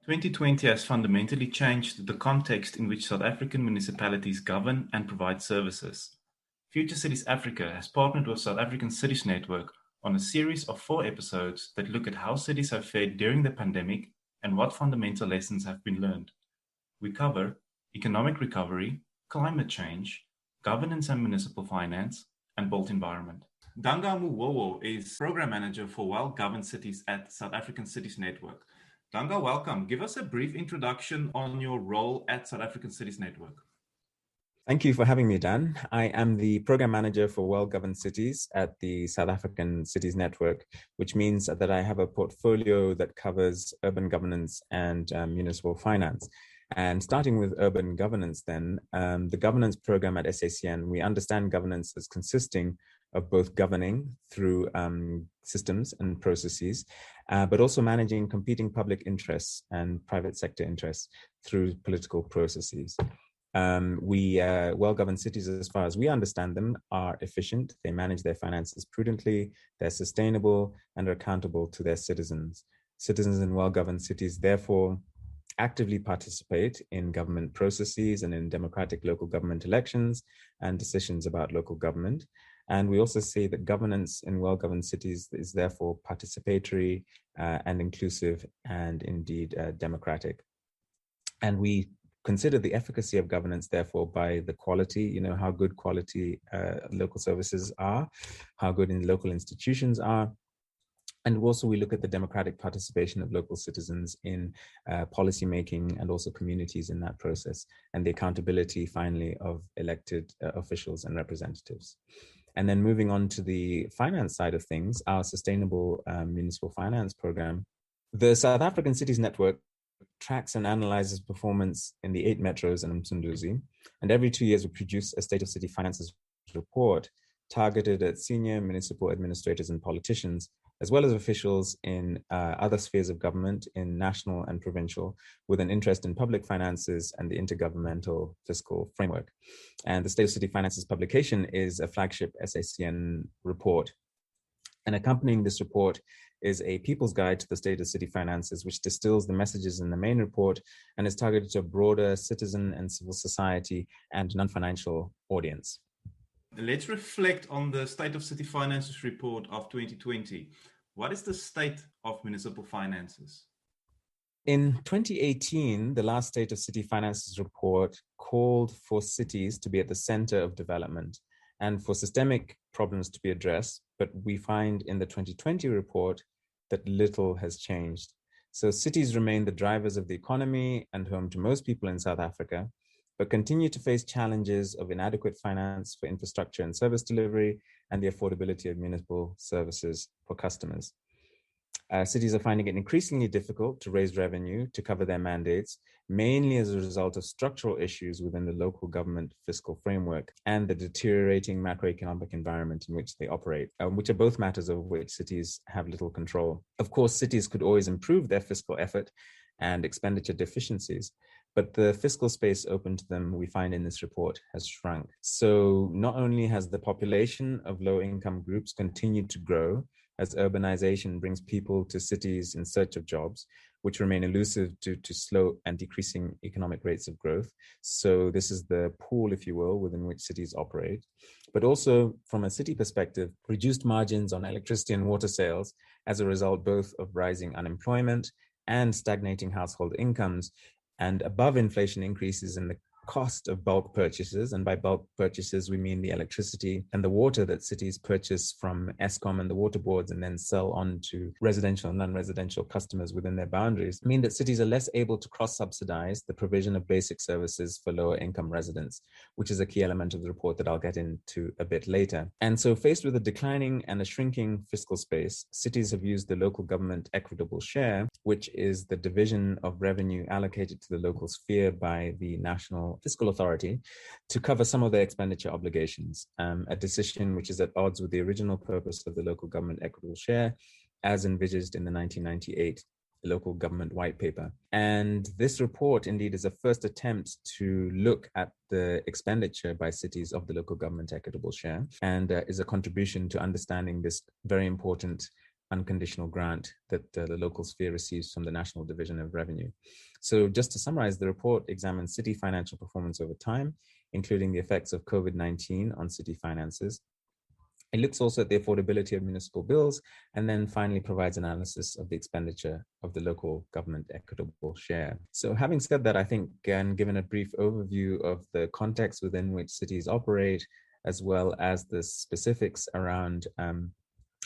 2020 has fundamentally changed the context in which South African municipalities govern and provide services. Future Cities Africa has partnered with South African Cities Network on a series of 4 episodes that look at how cities have fared during the pandemic and what fundamental lessons have been learned. We cover economic recovery, climate change, governance and municipal finance, and built environment. Danga is Program Manager for Well-Governed Cities at South African Cities Network. Danga, welcome. Give us a brief introduction on your role at South African Cities Network. Thank you for having me, Dan. I am the Program Manager for Well-Governed Cities at the South African Cities Network, which means that I have a portfolio that covers urban governance and municipal finance. And starting with urban governance then, the governance program at SACN, we understand governance as consisting of both governing through systems and processes, but also managing competing public interests and private sector interests through political processes. Well-governed cities, as far as we understand them, are efficient. They manage their finances prudently, they're sustainable, and are accountable to their citizens. Citizens in well-governed cities, therefore, actively participate in government processes and in democratic local government elections and decisions about local government. And we also say that governance in well-governed cities is therefore participatory and inclusive and indeed democratic. And we consider the efficacy of governance, therefore, by the quality, how good quality local services are, how good local institutions are. And also we look at the democratic participation of local citizens in policy making and also communities in that process, and the accountability, finally, of elected officials and representatives. And then moving on to the finance side of things, our sustainable municipal finance program, the South African Cities Network tracks and analyzes performance in the 8 metros and Msunduzi. And every 2 years, we produce a State of City Finances report targeted at senior municipal administrators and politicians, as well as officials in other spheres of government in national and provincial, with an interest in public finances and the intergovernmental fiscal framework. And the State of City Finances publication is a flagship SACN report. And accompanying this report is a people's guide to the state of city finances, which distills the messages in the main report and is targeted to a broader citizen and civil society and non-financial audience. Let's reflect on the State of City Finances report of 2020. What is the state of municipal finances? In 2018, the last State of City Finances report called for cities to be at the center of development and for systemic problems to be addressed. But we find in the 2020 report that little has changed. So cities remain the drivers of the economy and home to most people in South Africa, but continue to face challenges of inadequate finance for infrastructure and service delivery and the affordability of municipal services for customers. Cities are finding it increasingly difficult to raise revenue to cover their mandates, mainly as a result of structural issues within the local government fiscal framework and the deteriorating macroeconomic environment in which they operate, which are both matters of which cities have little control. Of course, cities could always improve their fiscal effort and expenditure deficiencies, but the fiscal space open to them, we find in this report, has shrunk. So not only has the population of low-income groups continued to grow as urbanization brings people to cities in search of jobs, which remain elusive due to slow and decreasing economic rates of growth. So this is the pool, if you will, within which cities operate. But also from a city perspective, reduced margins on electricity and water sales as a result both of rising unemployment and stagnating household incomes, and above inflation increases in the cost of bulk purchases. And by bulk purchases, we mean the electricity and the water that cities purchase from Eskom and the water boards and then sell on to residential and non-residential customers within their boundaries, mean that cities are less able to cross-subsidize the provision of basic services for lower income residents, which is a key element of the report that I'll get into a bit later. And so faced with a declining and a shrinking fiscal space, cities have used the local government equitable share, which is the division of revenue allocated to the local sphere by the National Fiscal Authority, to cover some of their expenditure obligations, a decision which is at odds with the original purpose of the local government equitable share as envisaged in the 1998 local government white paper. And this report indeed is a first attempt to look at the expenditure by cities of the local government equitable share, and is a contribution to understanding this very important unconditional grant that the local sphere receives from the National Division of Revenue. So just to summarize, the report examines city financial performance over time, including the effects of COVID-19 on city finances. It looks also at the affordability of municipal bills, and then finally provides analysis of the expenditure of the local government equitable share. So having said that, I think, and given a brief overview of the context within which cities operate, as well as the specifics around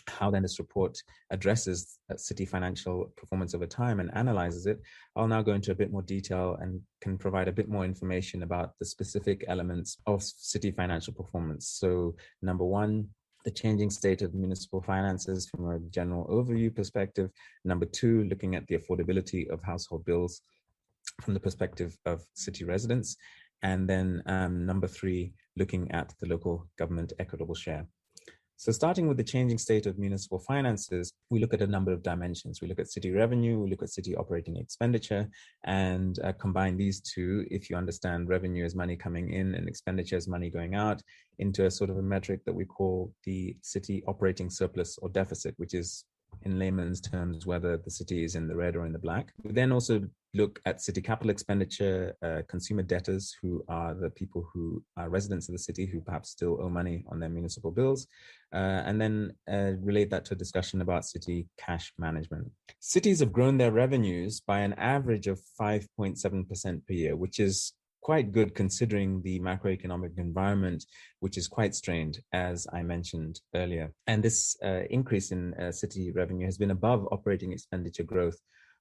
how then this report addresses city financial performance over time and analyzes it, I'll now go into a bit more detail and can provide a bit more information about the specific elements of city financial performance. So number one, the changing state of municipal finances from a general overview perspective. Number two, looking at the affordability of household bills from the perspective of city residents. And then number three, looking at the local government equitable share. So starting with the changing state of municipal finances, we look at a number of dimensions. We look at city revenue, we look at city operating expenditure, and combine these two, if you understand revenue as money coming in and expenditure as money going out, into a sort of a metric that we call the city operating surplus or deficit, which is in layman's terms, whether the city is in the red or in the black. We then also look at city capital expenditure, consumer debtors, who are the people who are residents of the city who perhaps still owe money on their municipal bills, and then relate that to a discussion about city cash management. Cities have grown their revenues by an average of 5.7% per year, which is quite good considering the macroeconomic environment, which is quite strained, as I mentioned earlier. And this increase in city revenue has been above operating expenditure growth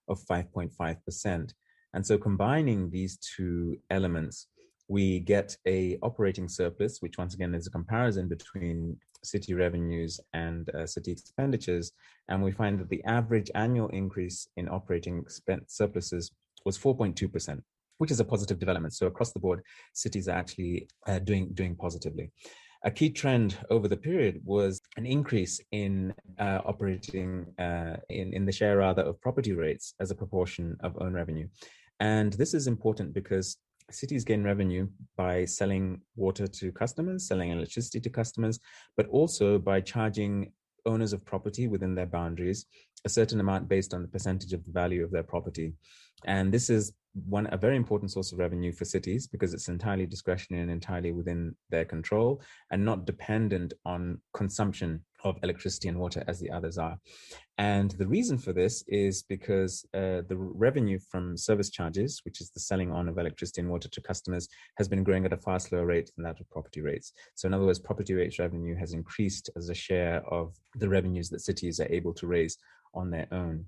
of 5.5%. And so combining these two elements, we get a operating surplus, which once again is a comparison between city revenues and city expenditures. And we find that the average annual increase in operating surpluses was 4.2%. Which is a positive development. So across the board, cities are actually doing positively. A key trend over the period was an increase in operating in the share rather of property rates as a proportion of own revenue. And this is important because cities gain revenue by selling water to customers, selling electricity to customers, but also by charging owners of property within their boundaries a certain amount based on the percentage of the value of their property. And this is a very important source of revenue for cities because it's entirely discretionary and entirely within their control and not dependent on consumption of electricity and water as the others are. And the reason for this is because the revenue from service charges, which is the selling on of electricity and water to customers, has been growing at a far slower rate than that of property rates. So in other words, property rates revenue has increased as a share of the revenues that cities are able to raise on their own.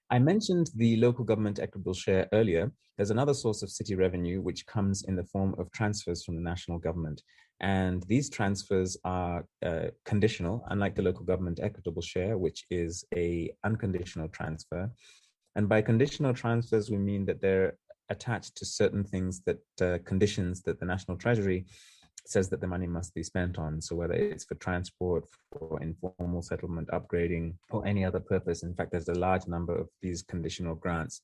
I mentioned the local government equitable share earlier. There's another source of city revenue which comes in the form of transfers from the national government. And these transfers are conditional, unlike the local government equitable share, which is an unconditional transfer. And by conditional transfers, we mean that they're attached to certain things that conditions that the National Treasury says that the money must be spent on. So whether it's for transport, for informal settlement, upgrading, or any other purpose. In fact, there's a large number of these conditional grants.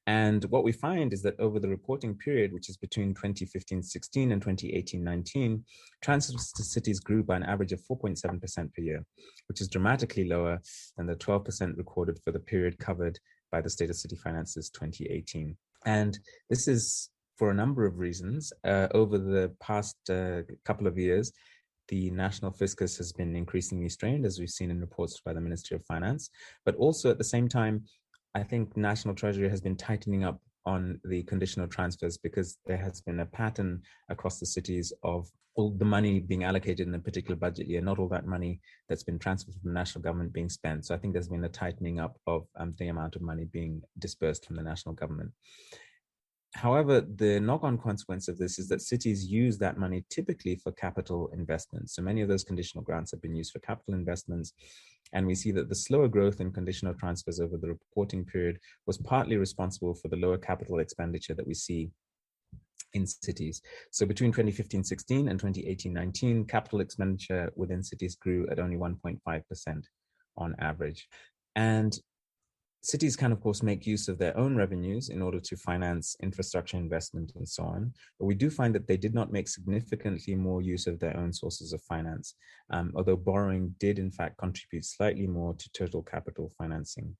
And what we find is that over the reporting period, which is between 2015-16 and 2018-19, transfers to cities grew by an average of 4.7% per year, which is dramatically lower than the 12% recorded for the period covered by the State of City Finances 2018. And this is for a number of reasons. Over the past couple of years, the national fiscus has been increasingly strained, as we've seen in reports by the Ministry of Finance. But also at the same time, I think National Treasury has been tightening up on the conditional transfers because there has been a pattern across the cities of all the money being allocated in a particular budget year, not all that money that's been transferred from the national government being spent. So I think there's been a tightening up of the amount of money being dispersed from the national government. However, the knock-on consequence of this is that cities use that money typically for capital investments. So many of those conditional grants have been used for capital investments. And we see that the slower growth in conditional transfers over the reporting period was partly responsible for the lower capital expenditure that we see in cities. So between 2015-16 and 2018-19, capital expenditure within cities grew at only 1.5% on average. And Cities can, of course, make use of their own revenues in order to finance infrastructure investment and so on. But we do find that they did not make significantly more use of their own sources of finance, although borrowing did, in fact, contribute slightly more to total capital financing.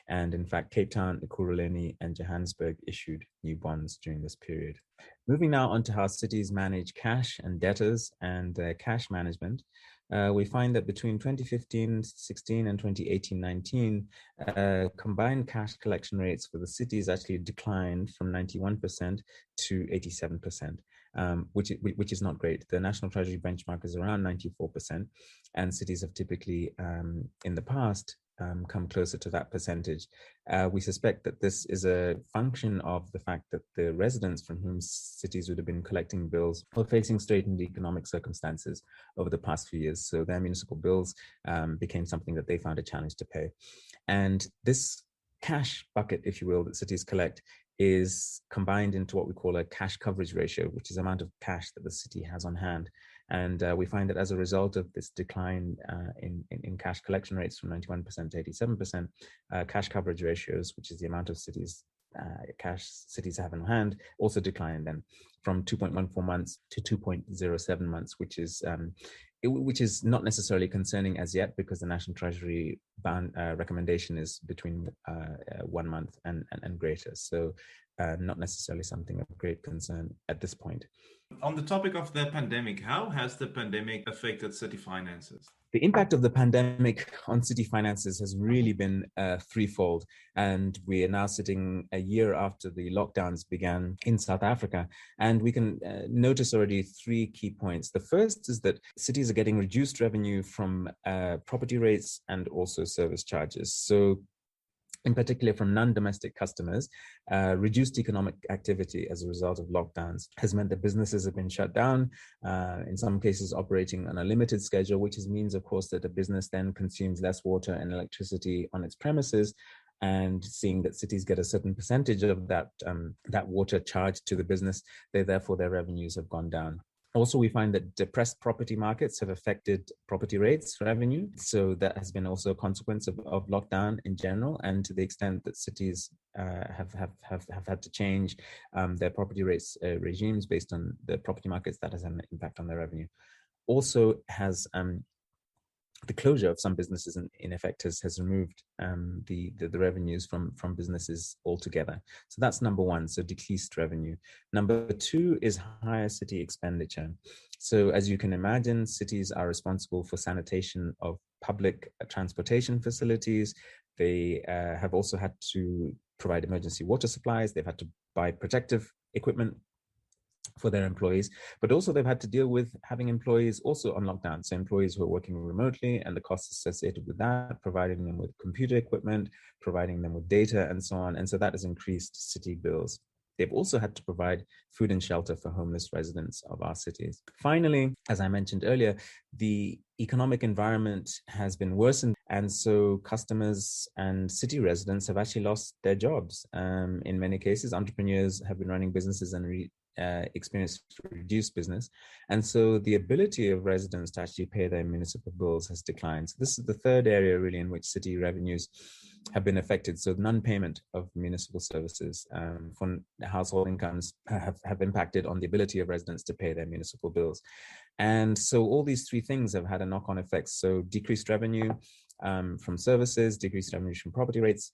And in fact, Cape Town, Ekurhuleni, and Johannesburg issued new bonds during this period. Moving now on to how cities manage cash and debtors and their cash management. We find that between 2015-16 and 2018-19, combined cash collection rates for the cities actually declined from 91% to 87%, which is not great. The National Treasury benchmark is around 94%, and cities have typically, in the past, come closer to that percentage. We suspect that this is a function of the fact that the residents from whom cities would have been collecting bills were facing straitened economic circumstances over the past few years. So their municipal bills became something that they found a challenge to pay. And this cash bucket, if you will, that cities collect is combined into what we call a cash coverage ratio, which is the amount of cash that the city has on hand. And we find that as a result of this decline in cash collection rates from 91% to 87%, cash coverage ratios, which is the amount of cash cities have on hand, also declined then from 2.14 months to 2.07 months, which is not necessarily concerning as yet, because the National Treasury recommendation is between 1 month and greater. So not necessarily something of great concern at this point. On the topic of the pandemic, how has the pandemic affected city finances? The impact of the pandemic on city finances has really been threefold. And we are now sitting a year after the lockdowns began in South Africa. And we can notice already three key points. The first is that cities are getting reduced revenue from property rates and also service charges. So in particular from non-domestic customers, reduced economic activity as a result of lockdowns has meant that businesses have been shut down, in some cases operating on a limited schedule, which means, of course, that a business then consumes less water and electricity on its premises. And seeing that cities get a certain percentage of that water charged to the business, therefore their revenues have gone down. Also, we find that depressed property markets have affected property rates revenue. So that has been also a consequence of lockdown in general, and to the extent that cities have had to change their property rates regimes based on the property markets, that has an impact on their revenue. Also has the closure of some businesses in effect has removed the revenues from businesses altogether. So that's number one, so decreased revenue. Number two is higher city expenditure. So as you can imagine, cities are responsible for sanitation of public transportation facilities. They have also had to provide emergency water supplies. They've had to buy protective equipment for their employees, but also they've had to deal with having employees also on lockdown. So employees who are working remotely and the costs associated with that, providing them with computer equipment, providing them with data and so on. And so that has increased city bills. They've also had to provide food and shelter for homeless residents of our cities. Finally, as I mentioned earlier, the economic environment has been worsened. And so customers and city residents have actually lost their jobs. In many cases, entrepreneurs have been running businesses and experience reduced business. And so the ability of residents to actually pay their municipal bills has declined. So this is the third area really in which city revenues have been affected. So non-payment of municipal services for household incomes have impacted on the ability of residents to pay their municipal bills. And so all these three things have had a knock-on effect. So decreased revenue from services, decreased revenue from property rates,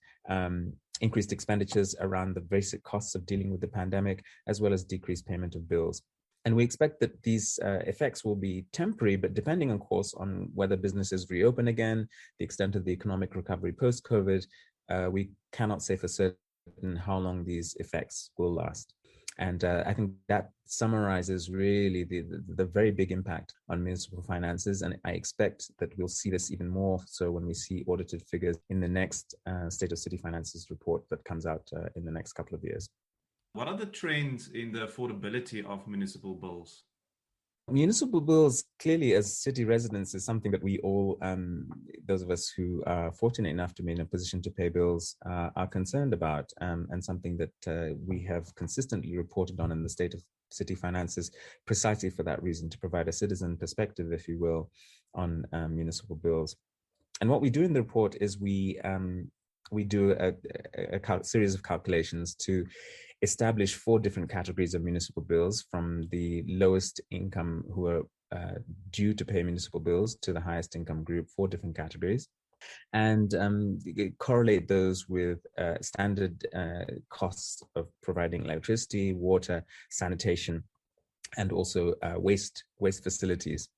increased expenditures around the basic costs of dealing with the pandemic, as well as decreased payment of bills. And we expect that these effects will be temporary, but depending, of course, on whether businesses reopen again, the extent of the economic recovery post-COVID, we cannot say for certain how long these effects will last. And I think that summarizes really the very big impact on municipal finances. And I expect that we'll see this even more so when we see audited figures in the next State of City Finances report that comes out in the next couple of years. What are the trends in the affordability of municipal bills? Municipal bills, clearly, as city residents, is something that we all, those of us who are fortunate enough to be in a position to pay bills, are concerned about, and something that we have consistently reported on in the State of City Finances, precisely for that reason, to provide a citizen perspective, if you will, on municipal bills. And what we do in the report is we we do a series of calculations to establish 4 different categories of municipal bills, from the lowest income who are due to pay municipal bills to the highest income group, 4 different categories, and correlate those with standard costs of providing electricity, water, sanitation, and also waste facilities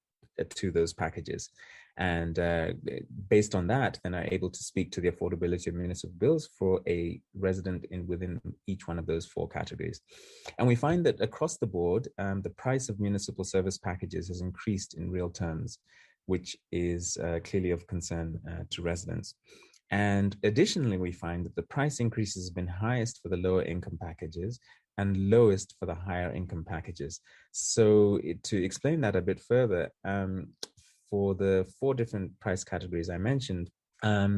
to those packages. And based on that, then are able to speak to the affordability of municipal bills for a resident within each one of those 4 categories. And we find that across the board, the price of municipal service packages has increased in real terms, which is clearly of concern to residents. And additionally, we find that the price increases have been highest for the lower income packages and lowest for the higher income packages. So to explain that a bit further, for the 4 different price categories I mentioned,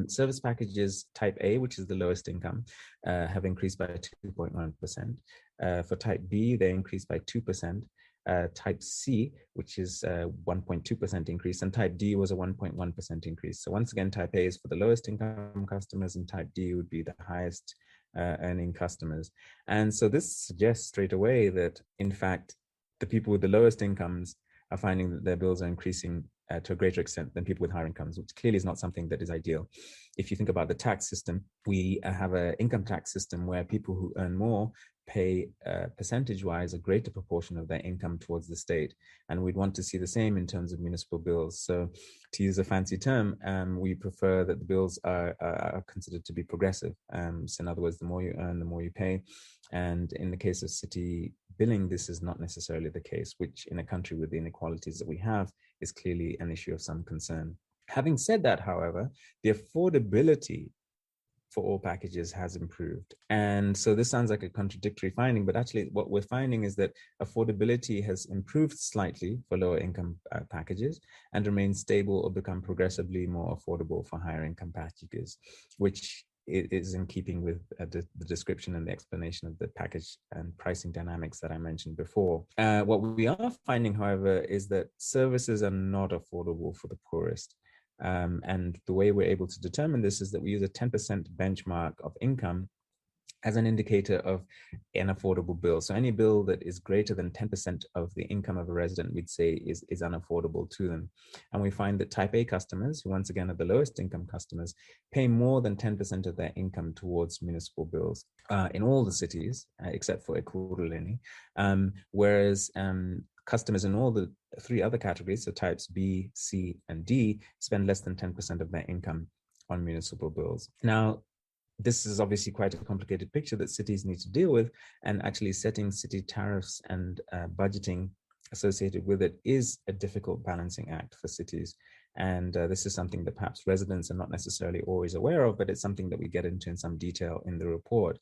service packages type A, which is the lowest income, have increased by 2.1%. For type B, they increased by 2%. Type C, which is 1.2% increase, and type D was a 1.1% increase. So once again, type A is for the lowest income customers, and type D would be the highest earning customers. And so this suggests straight away that, in fact, the people with the lowest incomes are finding that their bills are increasing to a greater extent than people with higher incomes, which clearly is not something that is ideal. If you think about the tax system, we have an income tax system where people who earn more pay percentage-wise a greater proportion of their income towards the state. And we'd want to see the same in terms of municipal bills. So to use a fancy term, we prefer that the bills are considered to be progressive. So in other words, the more you earn, the more you pay. And in the case of city billing, this is not necessarily the case, which in a country with the inequalities that we have is clearly an issue of some concern. Having said that, however, the affordability for all packages has improved. And so this sounds like a contradictory finding, but actually what we're finding is that affordability has improved slightly for lower income packages and remains stable or become progressively more affordable for higher income packages, which is in keeping with the description and the explanation of the package and pricing dynamics that I mentioned before. What we are finding, however, is that services are not affordable for the poorest. And the way we're able to determine this is that we use a 10% benchmark of income as an indicator of an affordable bill. So any bill that is greater than 10% of the income of a resident, we'd say is unaffordable to them. And we find that type A customers, who once again are the lowest income customers, pay more than 10% of their income towards municipal bills in all the cities, except for Ekurhuleni. Whereas customers in all the 3 other categories, so types B, C, and D, spend less than 10% of their income on municipal bills. Now, this is obviously quite a complicated picture that cities need to deal with, and actually setting city tariffs and budgeting associated with it is a difficult balancing act for cities. And this is something that perhaps residents are not necessarily always aware of, but it's something that we get into in some detail in the report.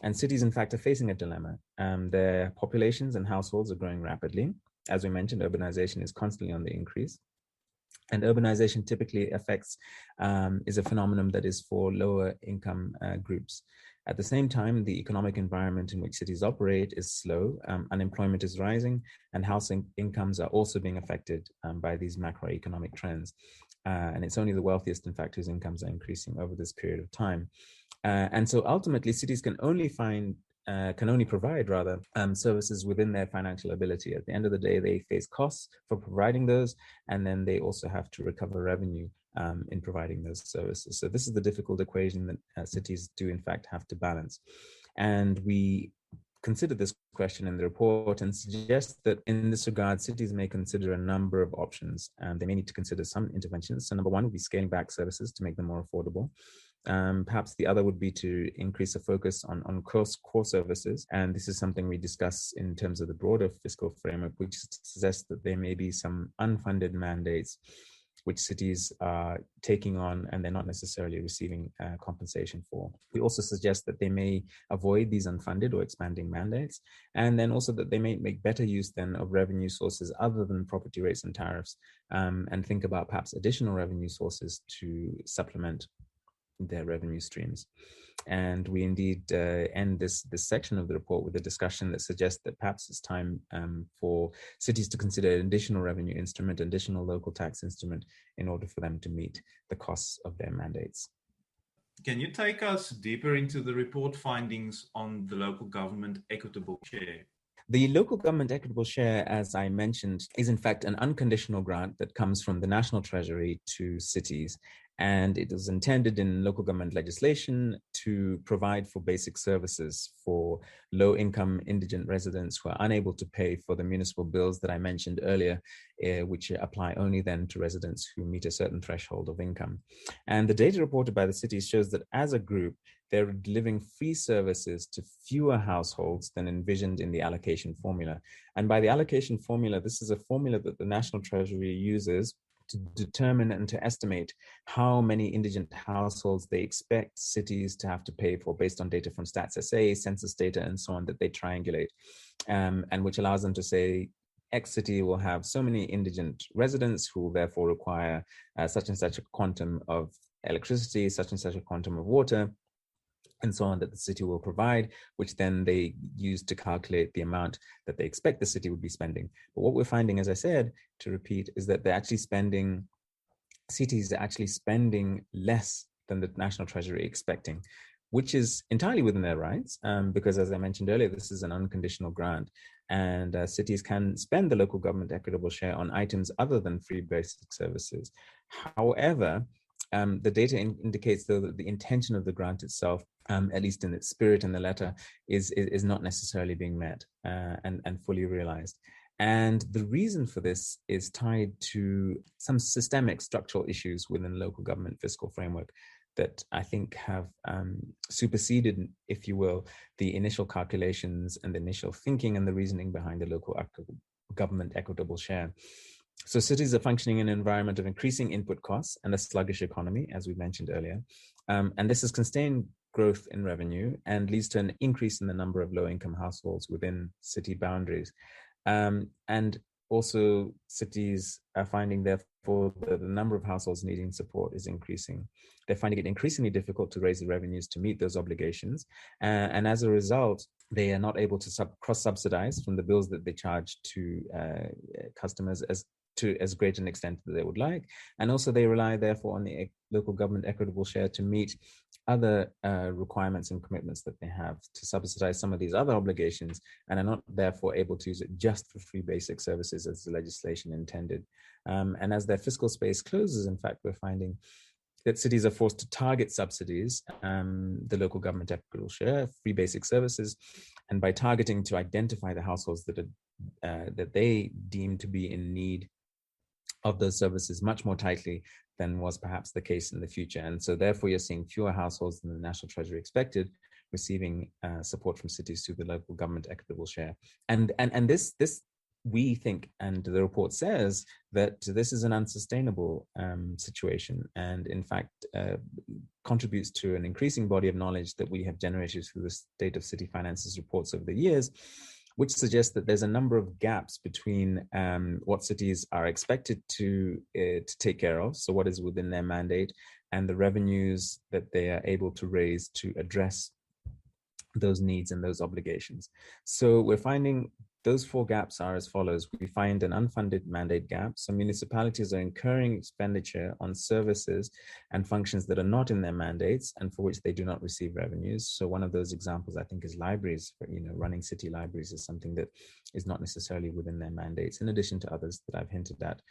And cities, in fact, are facing a dilemma. Their populations and households are growing rapidly. As we mentioned, urbanization is constantly on the increase. And urbanization typically is a phenomenon that is for lower income groups. At the same time, the economic environment in which cities operate is slow, unemployment is rising, and housing incomes are also being affected by these macroeconomic trends. And it's only the wealthiest, in fact, whose incomes are increasing over this period of time. And so ultimately, cities can only provide services within their financial ability. At the end of the day, they face costs for providing those, and then they also have to recover revenue in providing those services. So this is the difficult equation that cities do in fact have to balance. And we consider this question in the report and suggest that in this regard, cities may consider a number of options. They may need to consider some interventions. So number 1 would be scaling back services to make them more affordable. Perhaps the other would be to increase the focus on core services. And this is something we discuss in terms of the broader fiscal framework, which suggests that there may be some unfunded mandates which cities are taking on and they're not necessarily receiving compensation for. We also suggest that they may avoid these unfunded or expanding mandates, and then also that they may make better use then of revenue sources other than property rates and tariffs, and think about perhaps additional revenue sources to supplement their revenue streams. And we indeed end this section of the report with a discussion that suggests that perhaps it's time for cities to consider an additional revenue instrument, additional local tax instrument, in order for them to meet the costs of their mandates. Can you take us deeper into the report findings on the local government equitable share? The local government equitable share, as I mentioned, is in fact an unconditional grant that comes from the National Treasury to cities. And it was intended in local government legislation to provide for basic services for low-income indigent residents who are unable to pay for the municipal bills that I mentioned earlier, which apply only then to residents who meet a certain threshold of income. And the data reported by the cities shows that as a group, they're delivering free services to fewer households than envisioned in the allocation formula. And by the allocation formula, this is a formula that the National Treasury uses to determine and to estimate how many indigent households they expect cities to have to pay for based on data from Stats SA, census data, and so on that they triangulate, and which allows them to say, X city will have so many indigent residents who will therefore require such and such a quantum of electricity, such and such a quantum of water, and so on that the city will provide, which then they use to calculate the amount that they expect the city would be spending. But what we're finding, as I said, to repeat, is that cities are actually spending less than the National Treasury expecting, which is entirely within their rights, because as I mentioned earlier, this is an unconditional grant, and cities can spend the local government equitable share on items other than free basic services. However, the data indicates, though, that the intention of the grant itself, at least in its spirit and the letter, is not necessarily being met and fully realized. And the reason for this is tied to some systemic structural issues within the local government fiscal framework that I think have superseded, if you will, the initial calculations and the initial thinking and the reasoning behind the local government equitable share. So cities are functioning in an environment of increasing input costs and a sluggish economy, as we mentioned earlier. And this has constrained growth in revenue and leads to an increase in the number of low-income households within city boundaries. And also cities are finding, therefore, that the number of households needing support is increasing. They're finding it increasingly difficult to raise the revenues to meet those obligations. And as a result, they are not able to cross-subsidize from the bills that they charge to customers to as great an extent that they would like. And also they rely, therefore, on the local government equitable share to meet other requirements and commitments that they have to subsidize some of these other obligations, and are not therefore able to use it just for free basic services as the legislation intended. And as their fiscal space closes, in fact, we're finding that cities are forced to target subsidies, the local government equitable share, free basic services, and by targeting to identify the households that they deem to be in need of those services much more tightly than was perhaps the case in the future. And so therefore you're seeing fewer households than the National Treasury expected receiving support from cities through the local government equitable share. And this we think, and the report says, that this is an unsustainable situation, and in fact contributes to an increasing body of knowledge that we have generated through the State of City Finances reports over the years, which suggests that there's a number of gaps between what cities are expected to take care of, so what is within their mandate, and the revenues that they are able to raise to address those needs and those obligations. So we're finding those four gaps are as follows. We find an unfunded mandate gap. So municipalities are incurring expenditure on services and functions that are not in their mandates and for which they do not receive revenues. So one of those examples, I think, is libraries. Running city libraries is something that is not necessarily within their mandates, in addition to others that I've hinted at.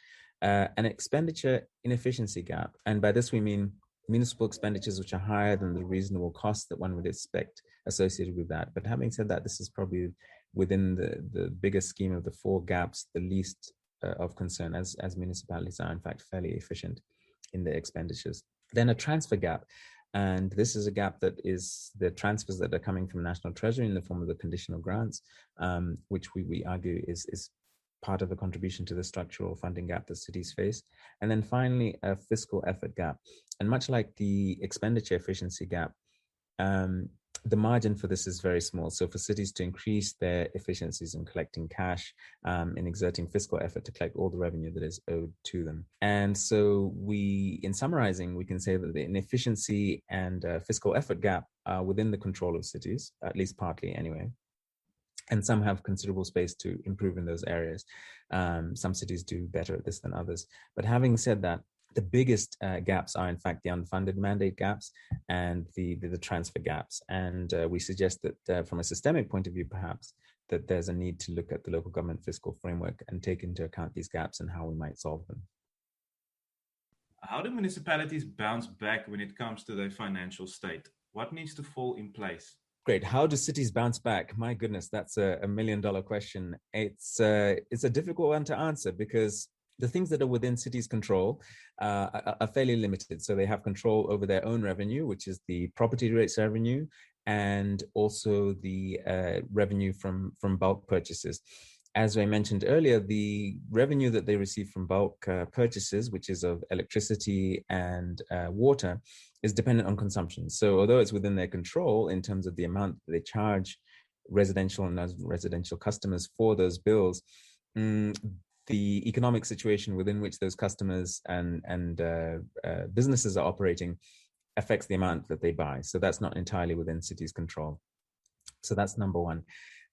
An expenditure inefficiency gap. And by this we mean municipal expenditures which are higher than the reasonable costs that one would expect associated with that. But having said that, this is probably within the bigger scheme of the four gaps, the least of concern, as municipalities are in fact fairly efficient in their expenditures. Then a transfer gap. And this is a gap that is the transfers that are coming from National Treasury in the form of the conditional grants, which we argue is part of the contribution to the structural funding gap that cities face. And then finally, a fiscal effort gap. And much like the expenditure efficiency gap, the margin for this is very small. So for cities to increase their efficiencies in collecting cash, in exerting fiscal effort to collect all the revenue that is owed to them. And so in summarizing, we can say that the inefficiency and fiscal effort gap are within the control of cities, at least partly anyway. And some have considerable space to improve in those areas. Some cities do better at this than others. But having said that, The biggest gaps are, in fact, the unfunded mandate gaps and the transfer gaps. And we suggest that from a systemic point of view, perhaps, that there's a need to look at the local government fiscal framework and take into account these gaps and how we might solve them. How do municipalities bounce back when it comes to their financial state? What needs to fall in place? Great. How do cities bounce back? My goodness, that's a $1 million question. It's a difficult one to answer because the things that are within cities' control are fairly limited. So they have control over their own revenue, which is the property rates revenue, and also the revenue from bulk purchases. As I mentioned earlier, the revenue that they receive from bulk purchases, which is of electricity and water, is dependent on consumption. So although it's within their control in terms of the amount that they charge residential and non-residential customers for those bills, the economic situation within which those customers and businesses are operating affects the amount that they buy. So that's not entirely within cities' control. So that's number one.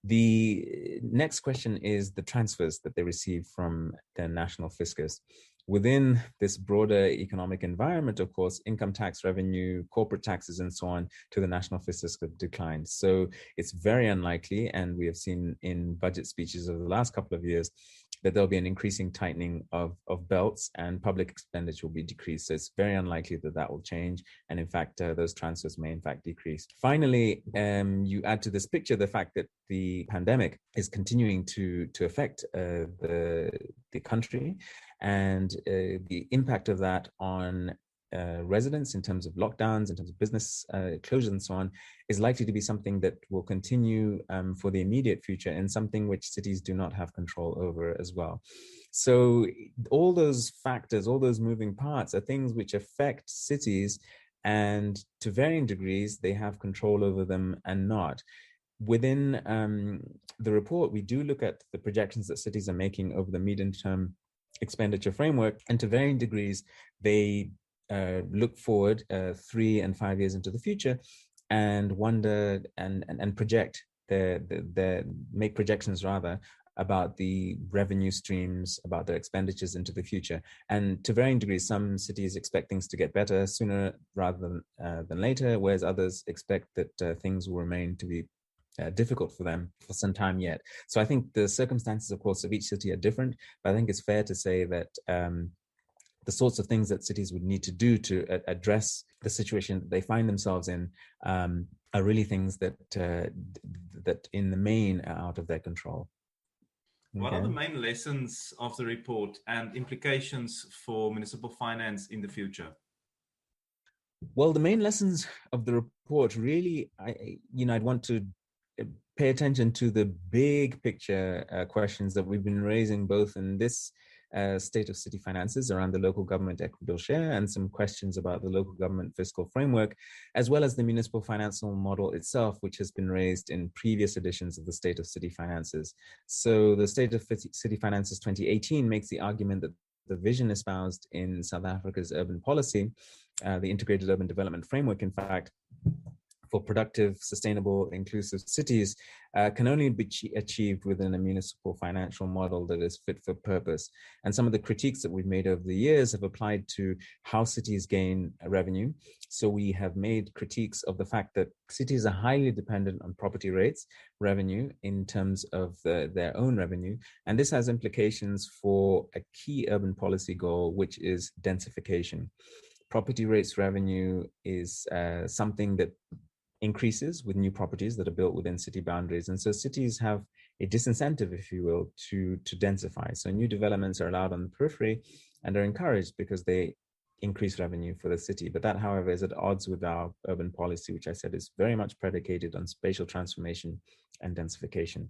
The next question is the transfers that they receive from their national fiscus. Within this broader economic environment, of course, income tax revenue, corporate taxes, and so on to the national fiscus have declined. So it's very unlikely, and we have seen in budget speeches over the last couple of years, that there'll be an increasing tightening of belts and public expenditure will be decreased. So it's very unlikely that that will change. And in fact, those transfers may in fact decrease. Finally, you add to this picture the fact that the pandemic is continuing to affect the country, and the impact of that on residents in terms of lockdowns, in terms of business closures and so on, is likely to be something that will continue for the immediate future, and something which cities do not have control over as well. So all those factors, all those moving parts are things which affect cities, and to varying degrees, they have control over them and not. Within the report, we do look at the projections that cities are making over the medium-term expenditure framework, and to varying degrees, they look forward 3 and 5 years into the future and wonder and project make projections rather about the revenue streams, about their expenditures into the future. And to varying degrees, some cities expect things to get better sooner rather than later, whereas others expect that things will remain to be difficult for them for some time yet. So I think the circumstances, of course, of each city are different, but I think it's fair to say that the sorts of things that cities would need to do to address the situation that they find themselves in are really things that that in the main are out of their control. What are the main lessons of the report and implications for municipal finance in the future? Well, the main lessons of the report really, I'd want to pay attention to the big picture questions that we've been raising both in this state of city finances around the local government equitable share, and some questions about the local government fiscal framework, as well as the municipal financial model itself, which has been raised in previous editions of the State of City Finances. So the State of City Finances 2018 makes the argument that the vision espoused in South Africa's urban policy, the Integrated Urban Development Framework, in fact, for productive, sustainable, inclusive cities can only be achieved within a municipal financial model that is fit for purpose. And some of the critiques that we've made over the years have applied to how cities gain revenue. So we have made critiques of the fact that cities are highly dependent on property rates revenue in terms of their own revenue. And this has implications for a key urban policy goal, which is densification. Property rates revenue is something that increases with new properties that are built within city boundaries. And so cities have a disincentive, if you will, to densify. So new developments are allowed on the periphery and are encouraged because they increase revenue for the city. But that, however, is at odds with our urban policy, which I said is very much predicated on spatial transformation and densification.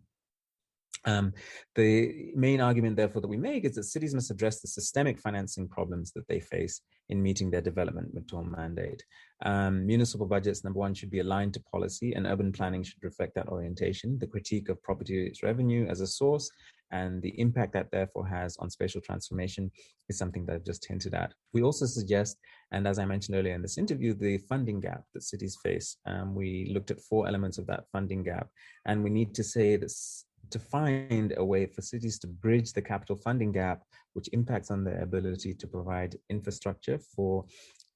The main argument, therefore, that we make is that cities must address the systemic financing problems that they face in meeting their development midterm mandate. Municipal budgets, number one, should be aligned to policy, and urban planning should reflect that orientation. The critique of property revenue as a source and the impact that therefore has on spatial transformation is something that I've just hinted at. We also suggest, and as I mentioned earlier in this interview, the funding gap that cities face. We looked at 4 elements of that funding gap, and we need to say this, to find a way for cities to bridge the capital funding gap which impacts on their ability to provide infrastructure for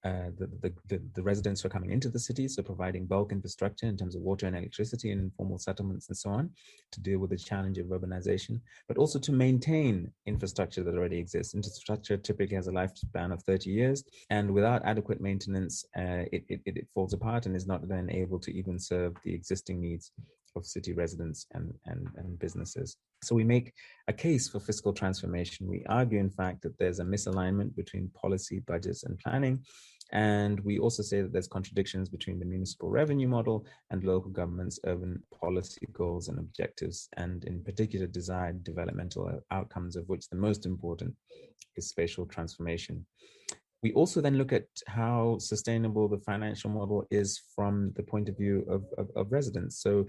the residents who are coming into the city, so providing bulk infrastructure in terms of water and electricity and informal settlements and so on to deal with the challenge of urbanization, but also to maintain infrastructure that already exists. Infrastructure typically has a lifespan of 30 years, and without adequate maintenance, it falls apart and is not then able to even serve the existing needs of city residents and businesses. So we make a case for fiscal transformation. We argue, in fact, that there's a misalignment between policy, budgets, and planning. And we also say that there's contradictions between the municipal revenue model and local government's urban policy goals and objectives, and in particular desired developmental outcomes, of which the most important is spatial transformation. We also then look at how sustainable the financial model is from the point of view of residents. So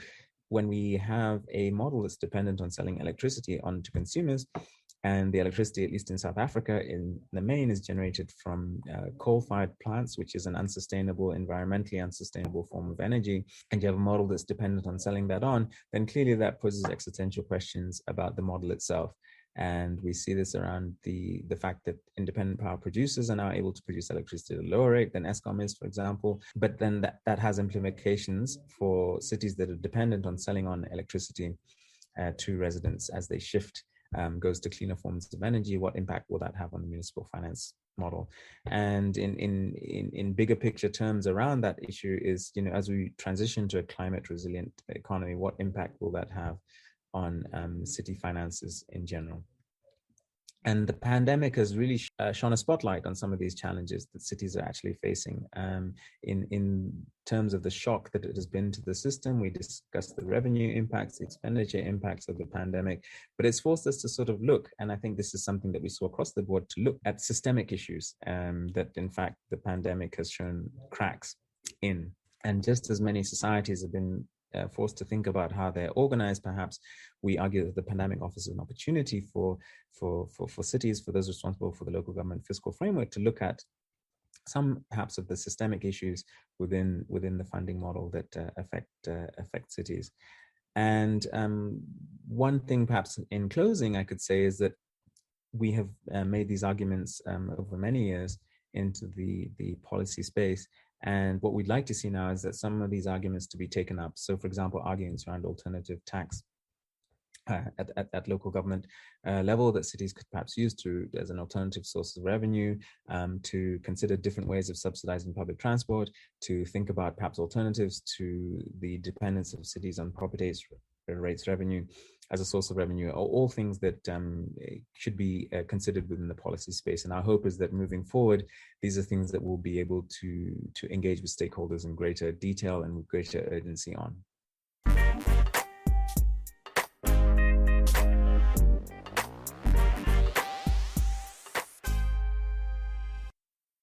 when we have a model that's dependent on selling electricity onto consumers, and the electricity, at least in South Africa, in the main is generated from coal-fired plants, which is an unsustainable, environmentally unsustainable form of energy, and you have a model that's dependent on selling that on, then clearly that poses existential questions about the model itself. And we see this around the fact that independent power producers are now able to produce electricity at a lower rate than Eskom is, for example. But then that has implications for cities that are dependent on selling on electricity to residents as they shift, goes to cleaner forms of energy. What impact will that have on the municipal finance model? And in bigger picture terms around that issue is, as we transition to a climate resilient economy, what impact will that have on city finances in general? And the pandemic has really shone a spotlight on some of these challenges that cities are actually facing. In terms of the shock that it has been to the system, we discussed the revenue impacts, the expenditure impacts of the pandemic, but it's forced us to sort of look, and I think this is something that we saw across the board, to look at systemic issues that in fact the pandemic has shown cracks in. And just as many societies have been forced to think about how they're organized, perhaps we argue that the pandemic offers an opportunity for cities, for those responsible for the local government fiscal framework, to look at some perhaps of the systemic issues within the funding model that affect cities. And one thing perhaps in closing I could say is that we have made these arguments over many years into the policy space. And what we'd like to see now is that some of these arguments to be taken up. So, for example, arguments around alternative tax at local government level that cities could perhaps use as an alternative source of revenue, to consider different ways of subsidizing public transport, to think about perhaps alternatives to the dependence of cities on property rates revenue as a source of revenue, are all things that should be considered within the policy space. And our hope is that moving forward, these are things that we'll be able to engage with stakeholders in greater detail and with greater urgency on.